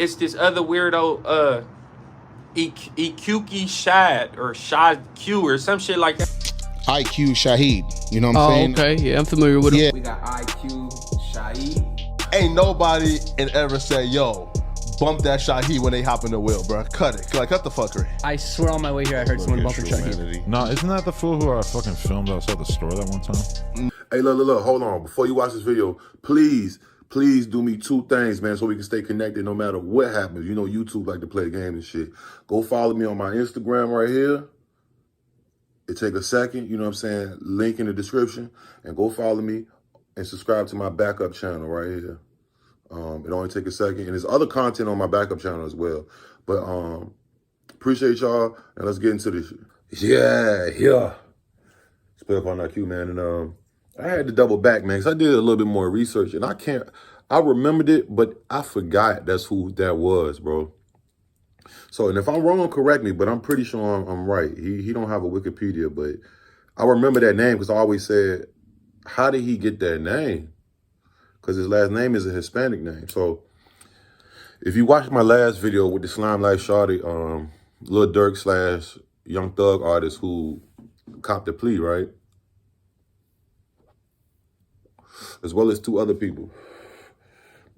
it's this other weirdo, EQQ Shad or Shad Q or some shit like that. IQ Shaheed, you know what I'm saying? Oh, okay, yeah, I'm familiar with him. Yeah. We got IQ, Shaheed. Ain't nobody ever said, yo, bump that Shaheed when they hop in the wheel, bro. Cut it. Like, cut the fuckery. I swear on my way here I heard someone bumping Shaheed. No, isn't that the fool who I fucking filmed outside the store that one time? Hey, look, hold on. Before you watch this video, please do me 2 things, man, so we can stay connected no matter what happens. You know, YouTube like to play the game and shit. Go follow me on my Instagram right here. It take a second, you know what I'm saying? Link in the description. And go follow me and subscribe to my backup channel right here. It only take a second. And there's other content on my backup channel as well. But appreciate y'all. And let's get into this shit. Yeah. Split up on that Q, man. And I had to double back, man, because I did a little bit more research. And I remembered it, but I forgot that's who that was, bro. So, and if I'm wrong, correct me, but I'm pretty sure I'm right. He don't have a Wikipedia, but I remember that name because I always said, how did he get that name? Because his last name is a Hispanic name. So, if you watched my last video with the Slime Life Shawty, Lil Durk / Young Thug artist who copped a plea, right? As well as 2 other people.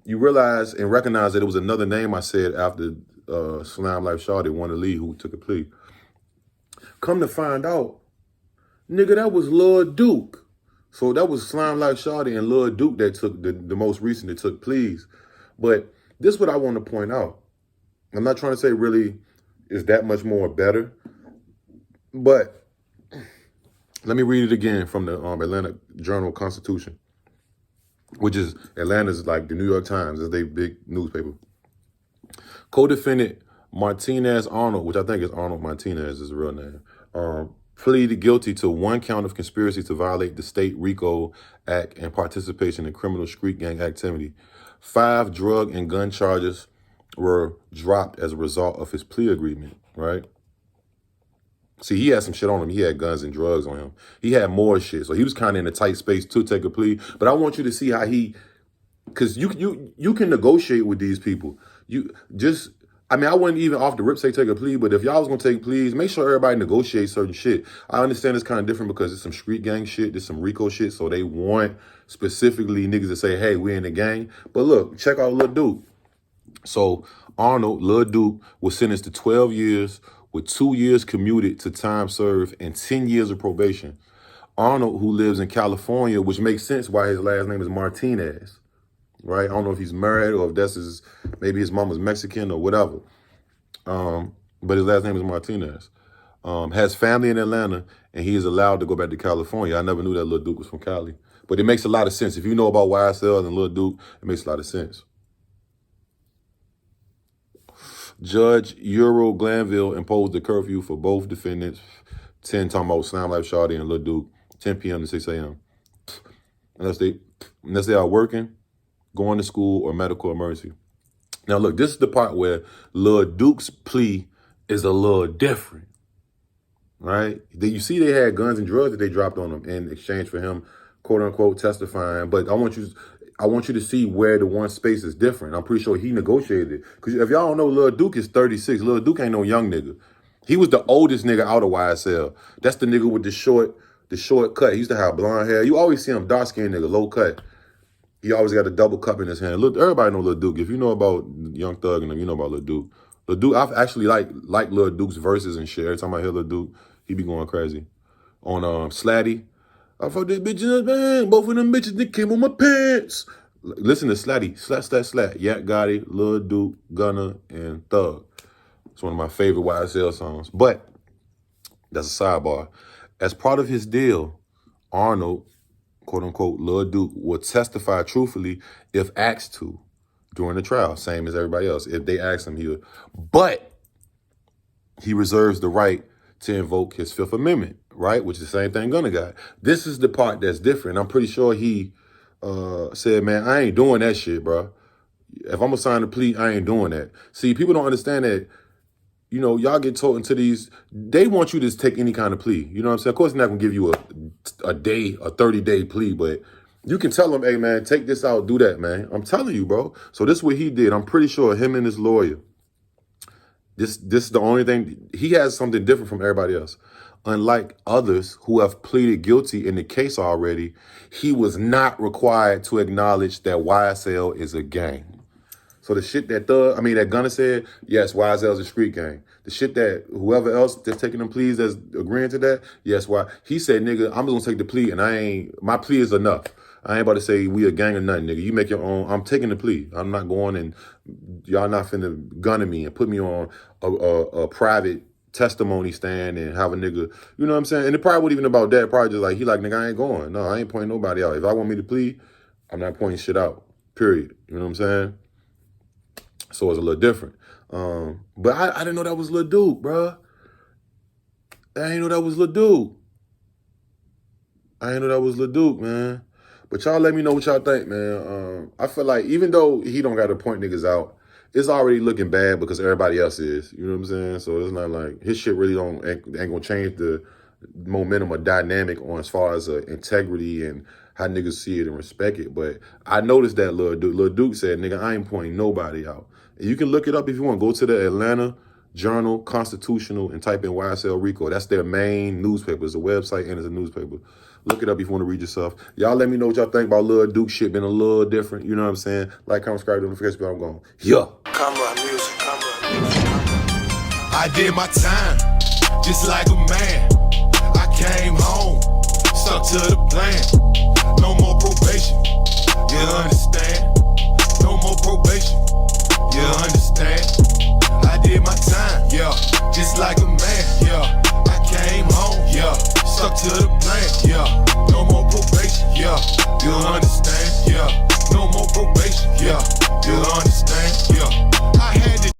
You realize and recognize that it was another name I said after Slime Life Shawty, one of the lead who took a plea. Come to find out, nigga, that was Lil Duke. So that was Slime Life Shawty and Lil Duke that took the most recent that took pleas. But this is what I want to point out. I'm not trying to say really is that much more better, but let me read it again from the Atlanta Journal-Constitution, which is Atlanta's like the New York Times, is their big newspaper. Co-defendant Martinez Arnold, which I think is Arnold Martinez is his real name, pleaded guilty to 1 count of conspiracy to violate the state RICO Act and participation in criminal street gang activity. 5 drug and gun charges were dropped as a result of his plea agreement, right? See, he had some shit on him. He had guns and drugs on him. He had more shit. So he was kind of in a tight space to take a plea. But I want you to see how because you can negotiate with these people. I wouldn't even off the rip say take a plea, but if y'all was going to take pleas, make sure everybody negotiates certain shit. I understand it's kind of different because it's some street gang shit, there's some RICO shit, so they want specifically niggas to say, hey, we in the gang. But look, check out Lil Duke. So Arnold, Lil Duke, was sentenced to 12 years with 2 years commuted to time served and 10 years of probation. Arnold, who lives in California, which makes sense why his last name is Martinez, right? I don't know if he's married or if maybe his mom was Mexican or whatever. But his last name is Martinez. Has family in Atlanta, and he is allowed to go back to California. I never knew that Lil Duke was from Cali. But it makes a lot of sense. If you know about YSL and Lil Duke, it makes a lot of sense. Judge Euro Glanville imposed a curfew for both defendants, 10 talking about Slime Life Shawty and Lil Duke, 10 p.m. to 6 a.m. Unless they are working, going to school, or medical emergency. Now, look, this is the part where Lil Duke's plea is a little different, right? You see they had guns and drugs that they dropped on him in exchange for him, quote unquote, testifying. But I want you to see where the one space is different. I'm pretty sure he negotiated it. Because if y'all don't know, Lil Duke is 36. Lil Duke ain't no young nigga. He was the oldest nigga out of YSL. That's the nigga with the short cut. He used to have blonde hair. You always see him dark-skinned nigga, low cut. He always got a double cup in his hand. Look, everybody know Lil Duke. If you know about Young Thug and them, you know about Lil Duke. Lil Duke, I've actually like Lil Duke's verses and shit. Every time I hear Lil Duke, he be going crazy. On Slatty, I fuck this bitch in the man. Both of them bitches, they came on my pants. Listen to Slatty. Slat. Yak Gotti, Lil Duke, Gunna, and Thug. It's one of my favorite YSL songs. But that's a sidebar. As part of his deal, Arnold, quote unquote, Lil Duke, will testify truthfully if asked to during the trial, same as everybody else. If they ask him, he will. But he reserves the right to invoke his Fifth Amendment, right? Which is the same thing Gunna got. This is the part that's different. I'm pretty sure he said, man, I ain't doing that shit, bro. If I'm gonna sign a plea, I ain't doing that. See, people don't understand that, you know, y'all get told into these, they want you to take any kind of plea. You know what I'm saying? Of course, they're not gonna give you a 30-day plea, but You can tell him, hey, man, take this out, do that, man. I'm telling you, bro. So this is what he did. I'm pretty sure him and his lawyer, this is the only thing. He has something different from everybody else. Unlike others who have pleaded guilty in the case already, he was not required to acknowledge that YSL is a gang. So the shit that that Gunna said, yes, YSL is a street gang. The shit that whoever else that's taking them pleas that's agreeing to that, yes, why? He said, nigga, I'm just gonna take the plea and my plea is enough. I ain't about to say we a gang or nothing, nigga. You make your own. I'm taking the plea. I'm not going and y'all not finna gunna me and put me on a private testimony stand and have a nigga, you know what I'm saying? And it probably wasn't even about that. Probably just like, he like, nigga, I ain't going. No, I ain't pointing nobody out. If I want me to plead, I'm not pointing shit out, period. You know what I'm saying? So it's a little different. But I didn't know that was Lil Duke, bruh. I didn't know that was Lil Duke. I didn't know that was Lil Duke, man. But y'all let me know what y'all think, man. I feel like even though he don't got to point niggas out, it's already looking bad because everybody else is. You know what I'm saying? So it's not like his shit really ain't gonna change the momentum or dynamic on as far as integrity and how niggas see it and respect it. But I noticed that Lil Duke said, nigga, I ain't pointing nobody out. And you can look it up if you want. Go to the Atlanta Journal-Constitutional and type in YSL RICO. That's their main newspaper. It's a website and it's a newspaper. Look it up if you want to read yourself. Y'all let me know what y'all think about Lil Duke shit being a little different. You know what I'm saying? Like, comment, subscribe, notifications, I'm going. Yeah. Camera music. I did my time, just like a man. I came home, stuck to the plan. No more probation, you understand? No more probation, you understand? I did my time, yeah, just like a man, yeah. I came home, yeah, stuck to the